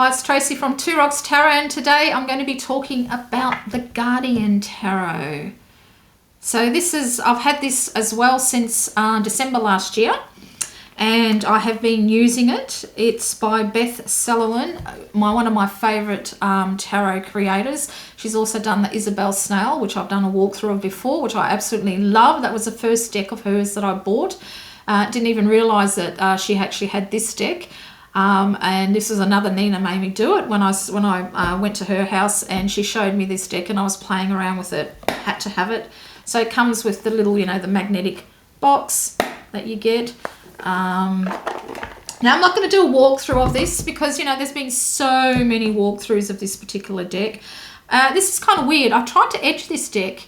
Hi, it's Tracy from Two Rocks Tarot, and today I'm going to be talking about the Guardian Tarot. So I've had this as well since December last year, and I have been using it. It's by Beth Sullivan, one of my favourite tarot creators. She's also done the Isabel Snail, which I've done a walkthrough of before, which I absolutely love. That was the first deck of hers that I bought. Didn't even realise that she actually had this deck. And this is another Nina made me do it when I went to her house, and she showed me this deck and I was playing around with it. Had to have it. So it comes with the little, the magnetic box that you get. Now I'm not going to do a walkthrough of this because, there's been so many walkthroughs of this particular deck. This is kind of weird. I tried to edge this deck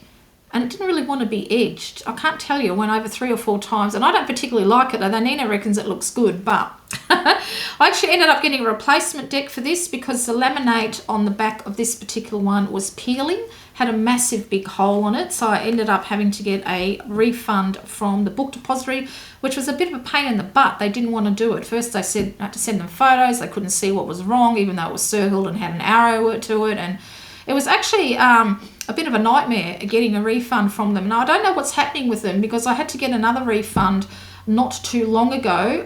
and it didn't really want to be edged. I can't tell you, I went over 3 or 4 times, and I don't particularly like it, although Nina reckons it looks good, but I actually ended up getting a replacement deck for this because the laminate on the back of this particular one was peeling, had a massive big hole on it, so I ended up having to get a refund from the book depository, which was a bit of a pain in the butt. They didn't want to do it. First they said I had to send them photos, they couldn't see what was wrong, even though it was circled and had an arrow to it, and it was actually a bit of a nightmare getting a refund from them. Now, I don't know what's happening with them because I had to get another refund not too long ago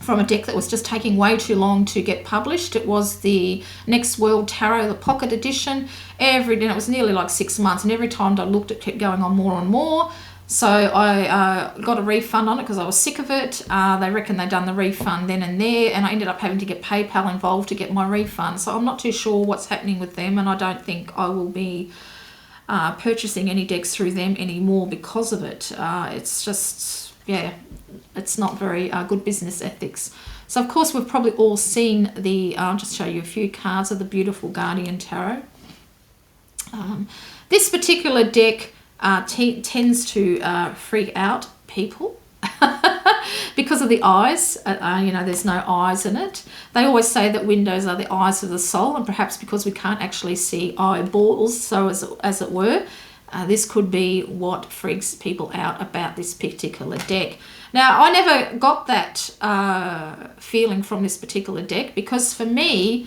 from a deck that was just taking way too long to get published. It was the Next World Tarot, the Pocket Edition. It was nearly like 6 months, and every time I looked, it kept going on more and more. So I got a refund on it because I was sick of it. They reckon they'd done the refund then and there, and I ended up having to get PayPal involved to get my refund. So I'm not too sure what's happening with them, and I don't think I will be purchasing any decks through them anymore because of it. It's just, it's not very good business ethics. So of course we've probably all seen I'll just show you a few cards of the beautiful Guardian Tarot. This particular deck tends to freak out people because of the eyes. There's no eyes in it. They always say that windows are the eyes of the soul, and perhaps because we can't actually see eyeballs, so as it were, this could be what freaks people out about this particular deck. Now, I never got that feeling from this particular deck because for me,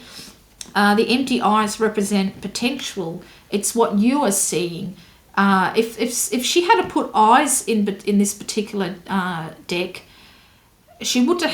the empty eyes represent potential. It's what you are seeing. If she had to put eyes in this particular deck, she would have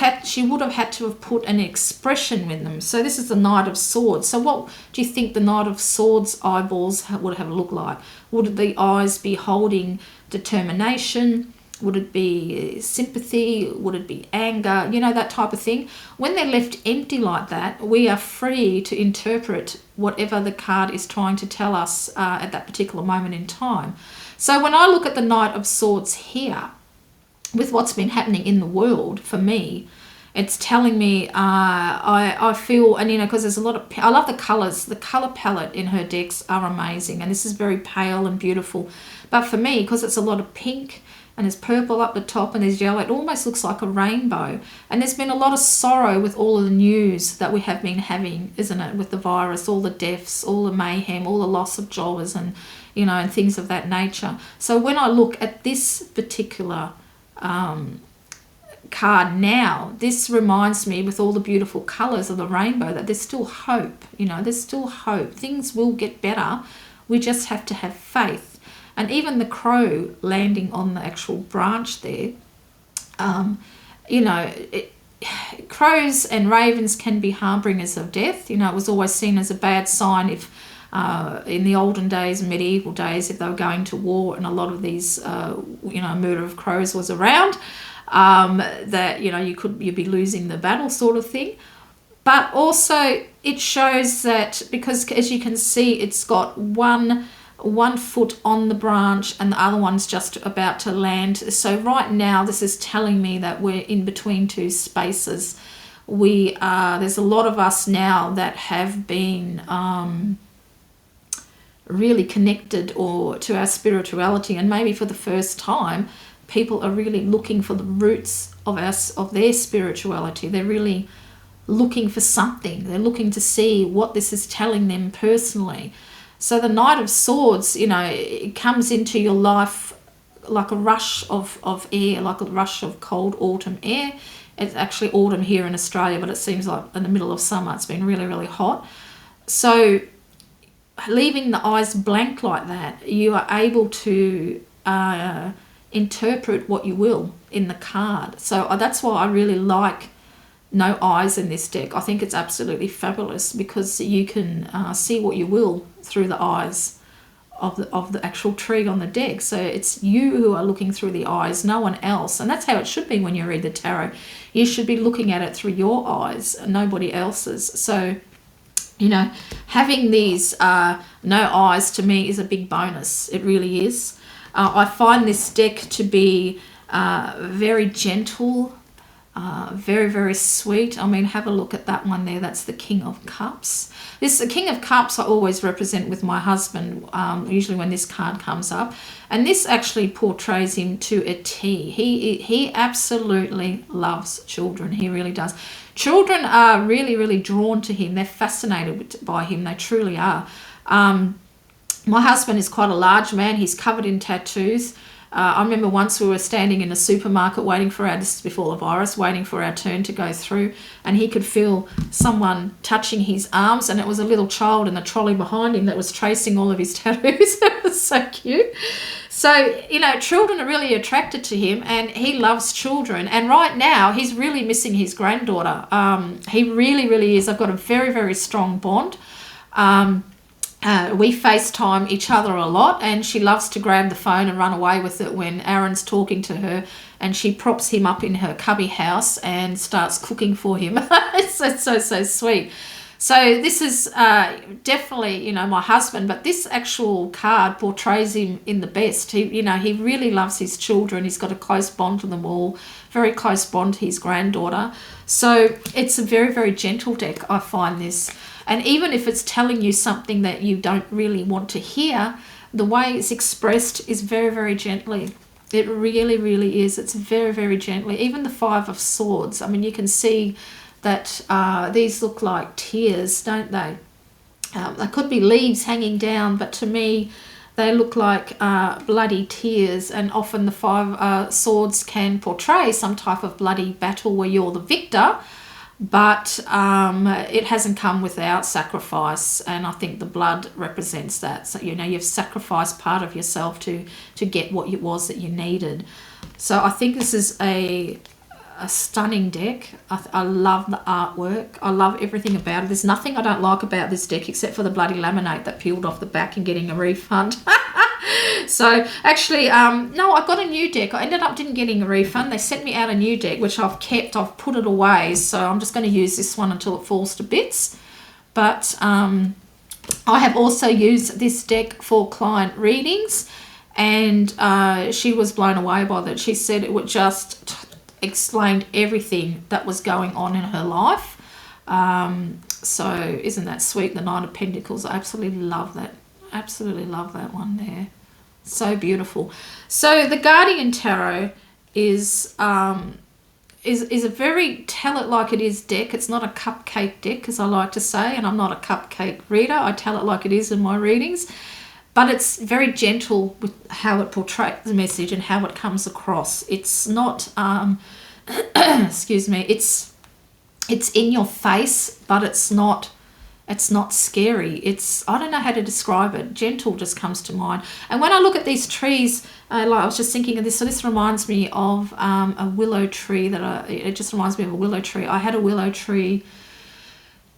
had to have put an expression in them. So this is the Knight of Swords. So what do you think the Knight of Swords eyeballs would have looked like? Would the eyes be holding determination? Would it be sympathy? Would it be anger? That type of thing. When they're left empty like that, we are free to interpret whatever the card is trying to tell us at that particular moment in time. So when I look at the Knight of Swords here, with what's been happening in the world, for me, it's telling me I feel, and because there's a lot of, I love the colours. The colour palette in her decks are amazing, and this is very pale and beautiful. But for me, because it's a lot of pink, and there's purple up the top and there's yellow, it almost looks like a rainbow. And there's been a lot of sorrow with all of the news that we have been having, isn't it? With the virus, all the deaths, all the mayhem, all the loss of jobs and, and things of that nature. So when I look at this particular card now, this reminds me with all the beautiful colours of the rainbow that there's still hope. There's still hope. Things will get better. We just have to have faith. And even the crow landing on the actual branch there, crows and ravens can be harbingers of death. It was always seen as a bad sign if, in the olden days, medieval days, if they were going to war and a lot of these, murder of crows was around, that, you'd be losing the battle sort of thing. But also it shows that, because as you can see, it's got one foot on the branch and the other one's just about to land. So right now this is telling me that we're in between two spaces. There's a lot of us now that have been really connected to our spirituality, and maybe for the first time people are really looking for the roots of their spirituality. They're really looking for something. They're looking to see what this is telling them personally. So the Knight of Swords, it comes into your life like a rush of air, like a rush of cold autumn air. It's actually autumn here in Australia, but it seems like in the middle of summer it's been really, really hot. So leaving the eyes blank like that, you are able to interpret what you will in the card. So that's why I really like no eyes in this deck. I think it's absolutely fabulous because you can see what you will through the eyes of the actual tree on the deck. So it's you who are looking through the eyes, no one else. And that's how it should be when you read the tarot. You should be looking at it through your eyes, nobody else's. So, you know, having these no eyes to me is a big bonus. It really is. I find this deck to be very gentle, very, very sweet. I mean, have a look at that one there. That's the King of Cups. The King of Cups I always represent with my husband, usually when this card comes up. And this actually portrays him to a T. He absolutely loves children. He really does. Children are really, really drawn to him. They're fascinated by him. They truly are. My husband is quite a large man. He's covered in tattoos. I remember once we were standing in a supermarket waiting for this is before the virus, waiting for our turn to go through, and he could feel someone touching his arms, and it was a little child in the trolley behind him that was tracing all of his tattoos. It was so cute. So, you know, children are really attracted to him, and he loves children. And right now, he's really missing his granddaughter. He really, really is. I've got a very, very strong bond. We FaceTime each other a lot, and she loves to grab the phone and run away with it when Aaron's talking to her, and she props him up in her cubby house and starts cooking for him. It's so sweet. So this is definitely, you know, my husband, but this actual card portrays him in the best. He really loves his children. He's got a close bond to them all, very close bond to his granddaughter. So it's a very, very gentle deck, I find this. And even if it's telling you something that you don't really want to hear, the way it's expressed is very, very gently. It really, really is. It's very, very gently. Even the Five of Swords, I mean, you can see that these look like tears, don't they? They could be leaves hanging down, but to me, they look like bloody tears. And often the Five Swords can portray some type of bloody battle where you're the victor, but it hasn't come without sacrifice, and I think the blood represents that. So, you know, you've sacrificed part of yourself to get what it was that you needed. So I think this is a stunning deck. I love the artwork. I love everything about it. There's nothing I don't like about this deck except for the bloody laminate that peeled off the back and getting a refund. So actually, no, I got a new deck. I ended up didn't getting a refund. They sent me out a new deck, which I've kept. I've put it away. So I'm just going to use this one until it falls to bits. But I have also used this deck for client readings, and she was blown away by that. She said it would just explained everything that was going on in her life. So isn't that sweet? The Nine of Pentacles. I absolutely love that. Absolutely love that one there. So beautiful. So the Guardian Tarot is a very tell it like it is deck. It's not a cupcake deck, as I like to say, and I'm not a cupcake reader. I tell it like it is in my readings. But it's very gentle with how it portrays the message and how it comes across. It's not, excuse me, it's in your face, but it's not scary. I don't know how to describe it. Gentle just comes to mind. And when I look at these trees, like I was just thinking of this. So this reminds me of a willow tree it just reminds me of a willow tree. I had a willow tree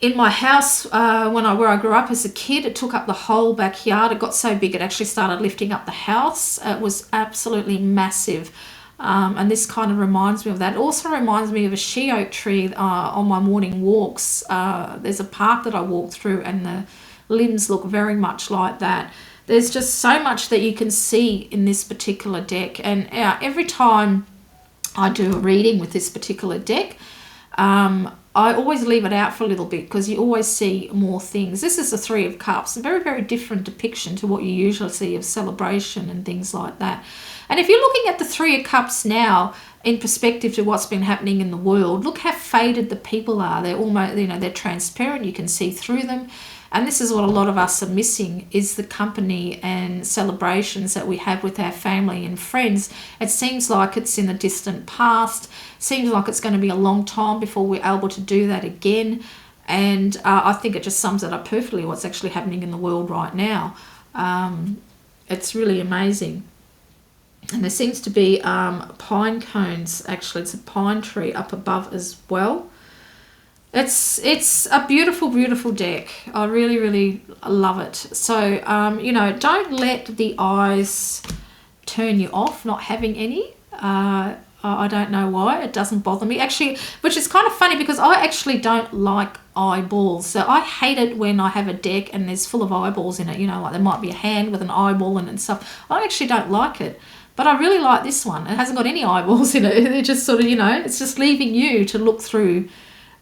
in my house where I grew up as a kid. It took up the whole backyard. It got so big it actually started lifting up the house. It was absolutely massive. And this kind of reminds me of that. It also reminds me of a she oak tree on my morning walks. There's a park that I walk through, and the limbs look very much like that. There's just so much that you can see in this particular deck. And every time I do a reading with this particular deck, I always leave it out for a little bit because you always see more things. This is the Three of Cups, a very, very different depiction to what you usually see of celebration and things like that. And if you're looking at the Three of Cups now in perspective to what's been happening in the world, look how faded the people are. They're almost, they're transparent. You can see through them. And this is what a lot of us are missing, is the company and celebrations that we have with our family and friends. It seems like it's in the distant past. Seems like it's going to be a long time before we're able to do that again. And I think it just sums it up perfectly, what's actually happening in the world right now. It's really amazing. And there seems to be pine cones, actually. It's a pine tree up above as well. It's a beautiful, beautiful deck. I really, really love it. So, don't let the eyes turn you off not having any. I don't know why. It doesn't bother me. Actually, which is kind of funny because I actually don't like eyeballs. So I hate it when I have a deck and there's full of eyeballs in it. Like there might be a hand with an eyeball and stuff. I actually don't like it. But I really like this one. It hasn't got any eyeballs in it. It just sort of, it's just leaving you to look through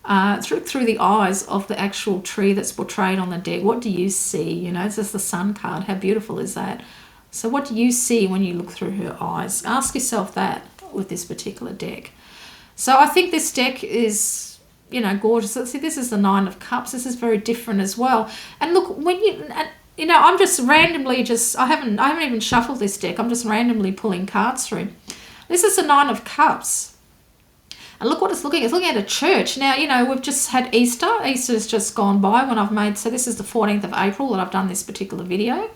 the eyes of the actual tree that's portrayed on the deck. What do you see? It's just the sun card. How beautiful is that? So what do you see when you look through her eyes? Ask yourself that with this particular deck. So I think this deck is, gorgeous. Let's see, this is the Nine of Cups. This is very different as well. And look, when I'm just randomly I haven't even shuffled this deck. I'm just randomly pulling cards through. This is the Nine of Cups. And look what it's looking at a church. Now, we've just had Easter. Easter's just gone by so this is the 14th of April that I've done this particular video.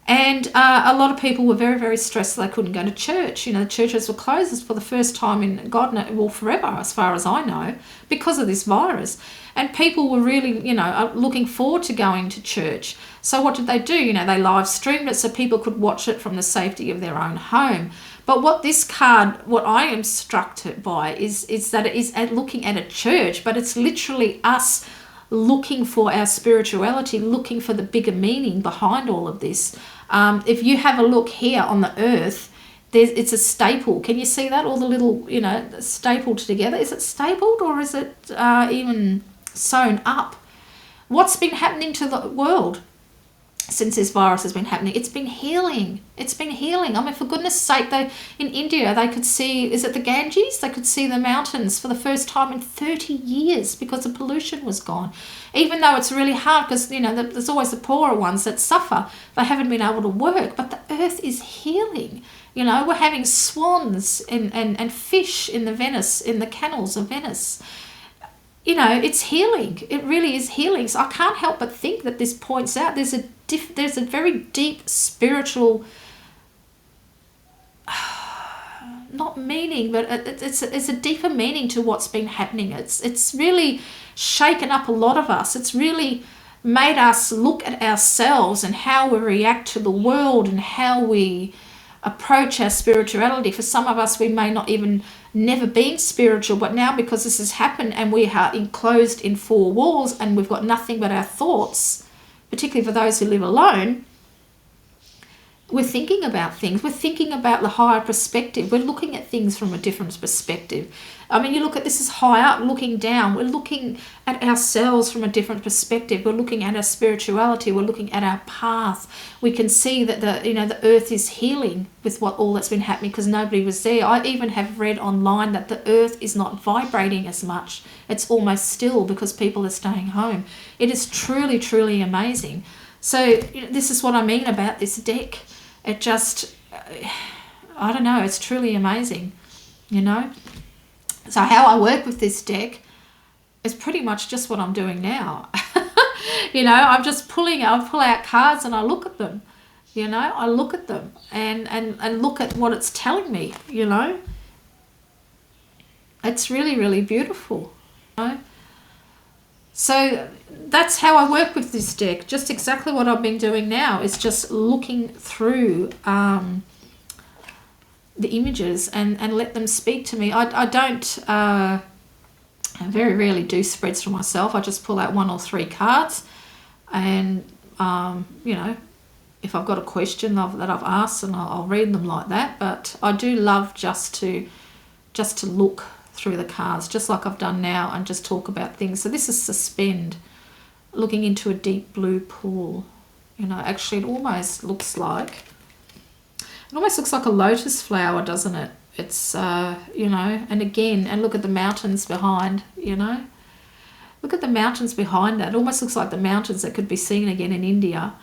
And a lot of people were very, very stressed that they couldn't go to church. The churches were closed for the first time in forever, as far as I know, because of this virus. And people were really, looking forward to going to church. So what did they do? They live streamed it so people could watch it from the safety of their own home. But what I am struck by is that it is looking at a church, but it's literally us looking for our spirituality, looking for the bigger meaning behind all of this. If you have a look here on the earth, it's a staple. Can you see that? All the little, stapled together. Is it stapled or is it even sewn up? What's been happening to the world since this virus has been happening? It's been healing. I mean, for goodness sake, in India, they could see, is it the Ganges? They could see the mountains for the first time in 30 years because the pollution was gone. Even though it's really hard because, there's always the poorer ones that suffer. They haven't been able to work, but the earth is healing. We're having swans and fish in the canals of Venice. It's healing. It really is healing. So I can't help but think that this points out there's a very deep spiritual, not meaning, but it's a deeper meaning to what's been happening. It's really shaken up a lot of us. It's really made us look at ourselves and how we react to the world and how we approach our spirituality. For some of us, we may not even never been spiritual, but now because this has happened and we are enclosed in four walls and we've got nothing but our thoughts, particularly for those who live alone, we're thinking about things. We're thinking about the higher perspective. We're looking at things from a different perspective. I mean, you look at this is high up, looking down. We're looking at ourselves from a different perspective. We're looking at our spirituality. We're looking at our path. We can see that the earth is healing with all that's been happening because nobody was there. I even have read online that the earth is not vibrating as much. It's almost still because people are staying home. It is truly, truly amazing. So this is what I mean about this deck. It just, I don't know, it's truly amazing, So how I work with this deck is pretty much just what I'm doing now. I'm just I pull out cards and I look at them, I look at them and look at what it's telling me, It's really, really beautiful, So that's how I work with this deck. Just exactly what I've been doing now is just looking through the images and let them speak to me. I don't I very rarely do spreads for myself. I just pull out 1 or 3 cards and, if I've got a question that I've asked, and I'll read them like that. But I do love just to look through the cards, just like I've done now, and just talk about things. So this is Suspend, looking into a deep blue pool. Actually it almost looks like a lotus flower, doesn't it? It's and again, and look at the mountains behind, Look at the mountains behind that. It almost looks like the mountains that could be seen again in India.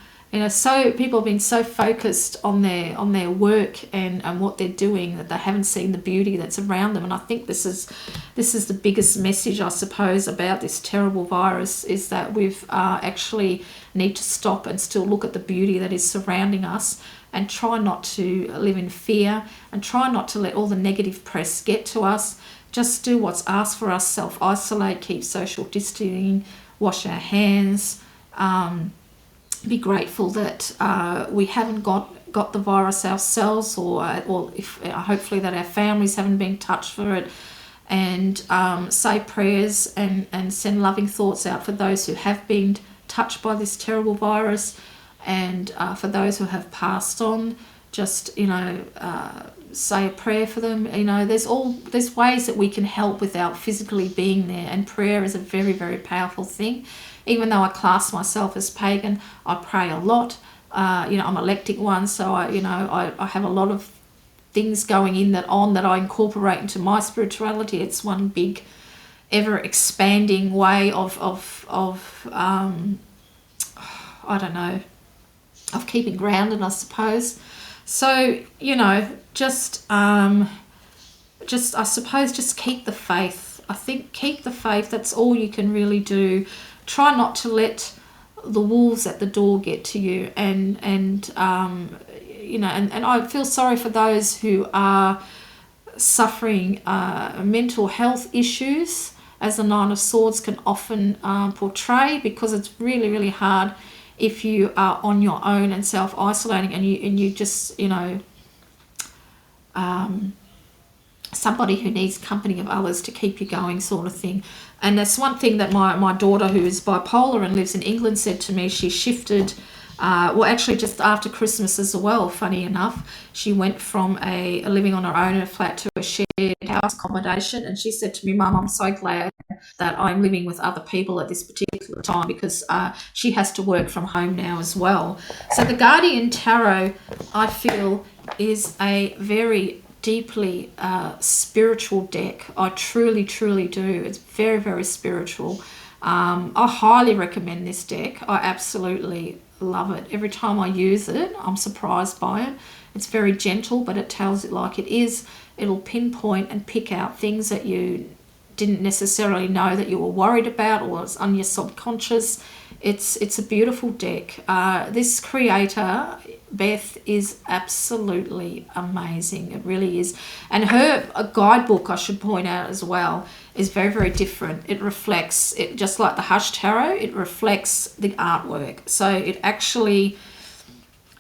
So people have been so focused on their work and what they're doing that they haven't seen the beauty that's around them. And I think this is the biggest message, I suppose, about this terrible virus, is that we've actually need to stop and still look at the beauty that is surrounding us, and try not to live in fear, and try not to let all the negative press get to us. Just do what's asked for us, self-isolate, keep social distancing, wash our hands, be grateful that we haven't got the virus ourselves, or if hopefully that our families haven't been touched for it, and say prayers and send loving thoughts out for those who have been touched by this terrible virus, and for those who have passed on, just say a prayer for them. There's ways that we can help without physically being there, and prayer is a very, very powerful thing. Even though I class myself as pagan, I pray a lot. I'm a eclectic one, so I have a lot of things going in that I incorporate into my spirituality. It's one big, ever expanding way of I don't know, of keeping grounded, I suppose. So just I suppose just keep the faith. I think keep the faith. That's all you can really do. Try not to let the wolves at the door get to you, and I feel sorry for those who are suffering mental health issues, as the Nine of Swords can often portray, because it's really, really hard if you are on your own and self-isolating, and you just somebody who needs company of others to keep you going, sort of thing. And that's one thing that my daughter, who is bipolar and lives in England, said to me. She shifted, actually just after Christmas as well, funny enough. She went from a living on her own in a flat to a shared house accommodation, and she said to me, "Mum, I'm so glad that I'm living with other people at this particular time, because she has to work from home now as well." So the Guardian Tarot, I feel, is a very deeply spiritual deck. I truly, truly do. It's very, very spiritual. I highly recommend this deck. I absolutely love it. Every time I use it, I'm surprised by it. It's very gentle, but it tells it like it is. It'll pinpoint and pick out things that you didn't necessarily know that you were worried about, or it's on your subconscious. It's a beautiful deck. This creator, Beth, is absolutely amazing. It really is. And her guidebook, I should point out as well, is very, very different. It reflects, it just like the Hush Tarot, it reflects the artwork. So it actually,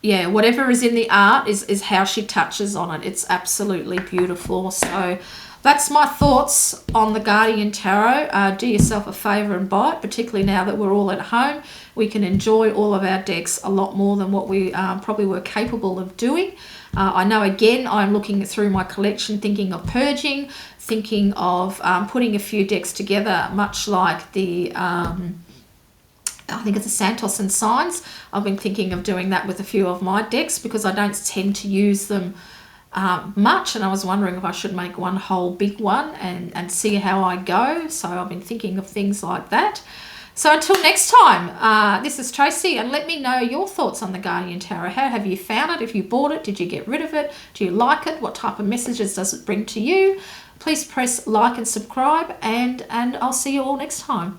whatever is in the art is how she touches on it. It's absolutely beautiful. So that's my thoughts on the Guardian Tarot. Do yourself a favour and buy it, particularly now that we're all at home. We can enjoy all of our decks a lot more than what we probably were capable of doing. I know, again, I'm looking through my collection, thinking of purging, thinking of putting a few decks together, much like the I think it's the Santos and Signs. I've been thinking of doing that with a few of my decks, because I don't tend to use them much, and I was wondering if I should make one whole big one and see how I go. So I've been thinking of things like that. So until next time, this is Tracy, and let me know your thoughts on the Guardian Tarot. How have you found it? If you bought it, did you get rid of it? Do you like it? What type of messages does it bring to you? Please press like and subscribe, and I'll see you all next time.